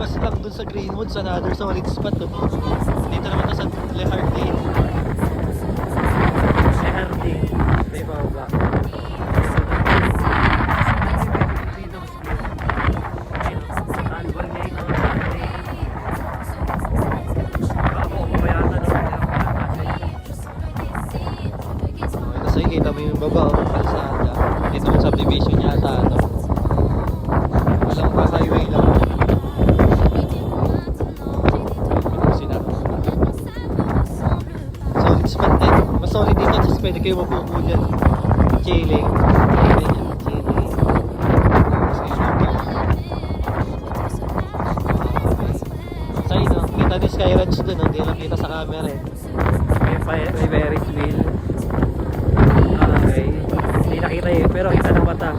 Lagpas lang dun sa Greenwoods, another solid spot to. Dito naman to sa Le Jardin. Le Jardin. May baba. Kasi kita mo yung baba o kalsada. Ito yung subdivision yata. Alam ka, highway lang. Solid spot din. Mas solid dito kasi pwede kayo mapupo dyan. Chilling. Chilling. Sa ino, kita ni Sky Ranch dun. Hindi lang kita sa camera eh. May Ferris wheel. Okay. Hindi nakita eh, pero kita ng mata.